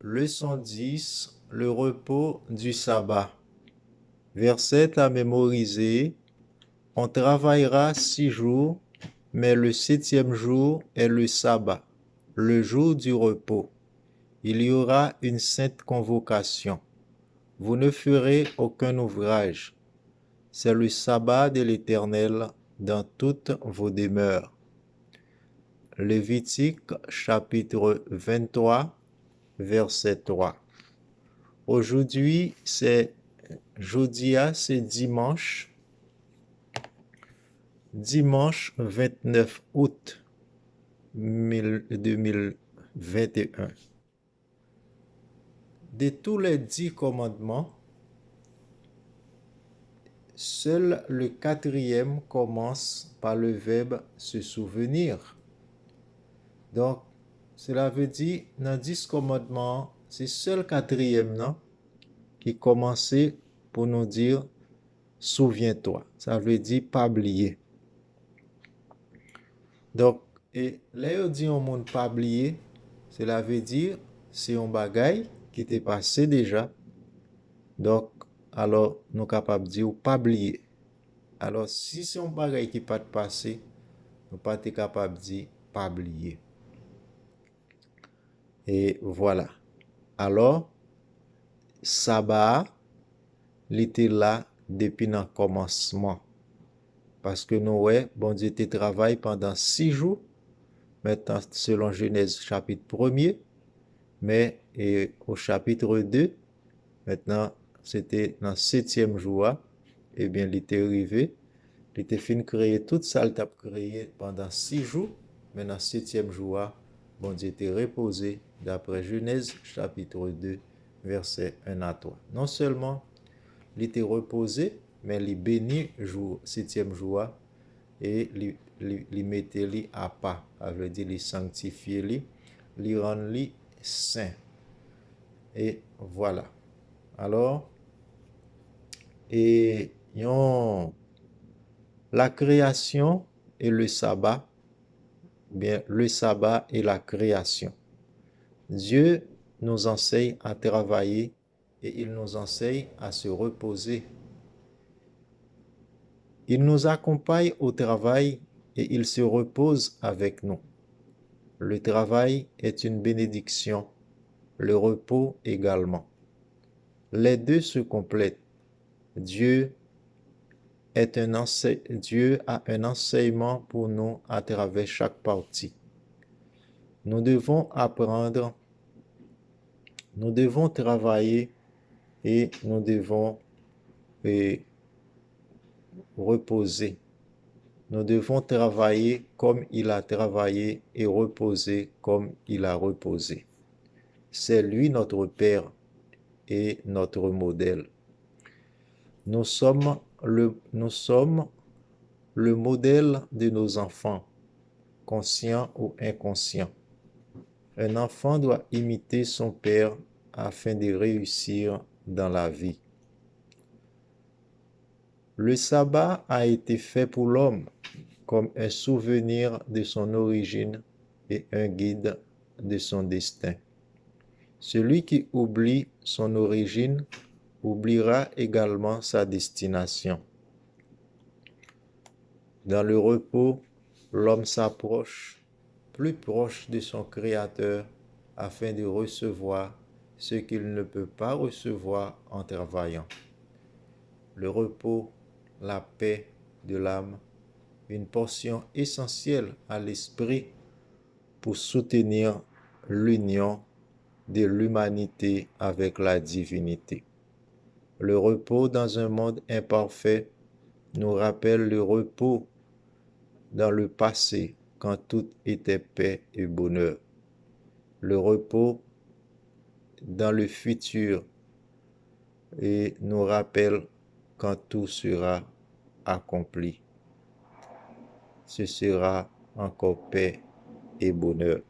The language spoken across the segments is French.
Leçon 10, le repos du sabbat. Verset à mémoriser. On travaillera 6 jours, mais le 7e jour est le sabbat, le jour du repos. Il y aura une sainte convocation. Vous ne ferez aucun ouvrage. C'est le sabbat de l'Éternel dans toutes vos demeures. Lévitique chapitre 23, verset 3. Aujourd'hui, c'est dimanche 29 août 2021. De tous les 10 commandements, seul le 4e commence par le verbe se souvenir. Donc, cela veut dire, dans 10 commandements, c'est seul 4e, non, qui commençait pour nous dire souviens-toi. Ça veut dire pas oublier. Donc, et là, on dit au monde pas oublier, cela veut dire c'est un bagay qui était passé déjà. Donc, alors, nous sommes capables de dire pas oublier. Alors, si c'est un bagay qui pas passé, nous pas capable de dire pas oublier. Et voilà. Alors, sabbat, il était là depuis le commencement. Parce que nous, ouais, bon Dieu te travaille pendant 6 jours. Maintenant, selon Genèse chapitre 1er, mais au chapitre 2, maintenant, c'était dans le 7e jour, eh bien, il était arrivé, il était fini de créer tout ça, il a créé pendant 6 jours, mais dans le 7e jour, bon Dieu était reposé, d'après Genèse chapitre 2, verset 1 à 3. Non seulement il était reposé, mais il bénit jour 7e jour et il mettait li à part, ça veut dire il sanctifiait li, il rend li saint. Et voilà. Alors, et la création et le sabbat, bien le sabbat et la création. Dieu nous enseigne à travailler et il nous enseigne à se reposer. Il nous accompagne au travail et il se repose avec nous. Le travail est une bénédiction, le repos également. Les deux se complètent. Dieu a un enseignement pour nous à travers chaque partie. Nous devons apprendre, nous devons travailler et nous devons reposer. Nous devons travailler comme il a travaillé et reposer comme il a reposé. C'est lui notre Père et notre modèle. Nous sommes le modèle de nos enfants, conscients ou inconscients. Un enfant doit imiter son père afin de réussir dans la vie. Le sabbat a été fait pour l'homme comme un souvenir de son origine et un guide de son destin. Celui qui oublie son origine oubliera également sa destination. Dans le repos, l'homme s'approche, plus proche de son Créateur, afin de recevoir ce qu'il ne peut pas recevoir en travaillant. Le repos, la paix de l'âme, une portion essentielle à l'esprit pour soutenir l'union de l'humanité avec la divinité. Le repos dans un monde imparfait nous rappelle le repos dans le passé quand tout était paix et bonheur. Le repos dans le futur et nous rappelle quand tout sera accompli. Ce sera encore paix et bonheur.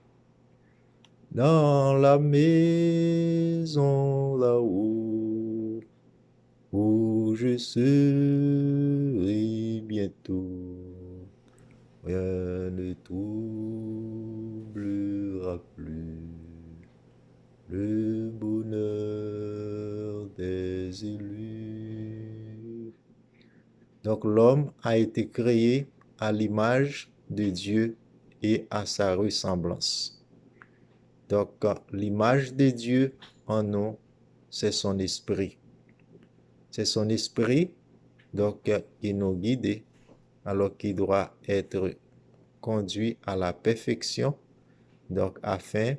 Dans la maison là-haut, où je serai bientôt, rien ne troublera plus le plus élue. Donc l'homme a été créé à l'image de Dieu et à sa ressemblance. Donc l'image de Dieu en nous, c'est son esprit. C'est son esprit donc qui nous guide alors qu'il doit être conduit à la perfection, donc afin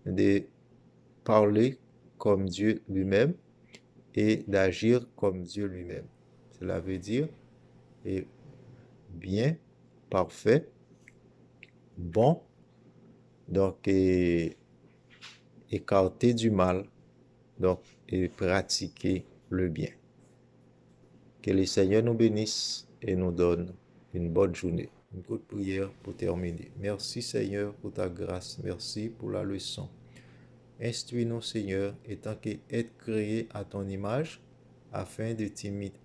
de parler comme Dieu lui-même et d'agir comme Dieu lui-même. Cela veut dire et bien, parfait, bon, donc écarter du mal, donc et pratiquer le bien. Que le Seigneur nous bénisse et nous donne une bonne journée. Une courte prière pour terminer. Merci Seigneur pour ta grâce. Merci pour la leçon. Instruis-nous Seigneur, étant qu'être créé à ton image, afin de t'imiter,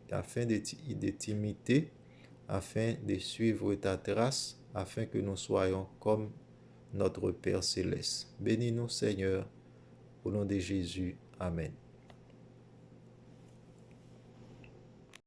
afin de suivre ta trace, afin que nous soyons comme notre Père céleste. Bénis-nous Seigneur, au nom de Jésus. Amen.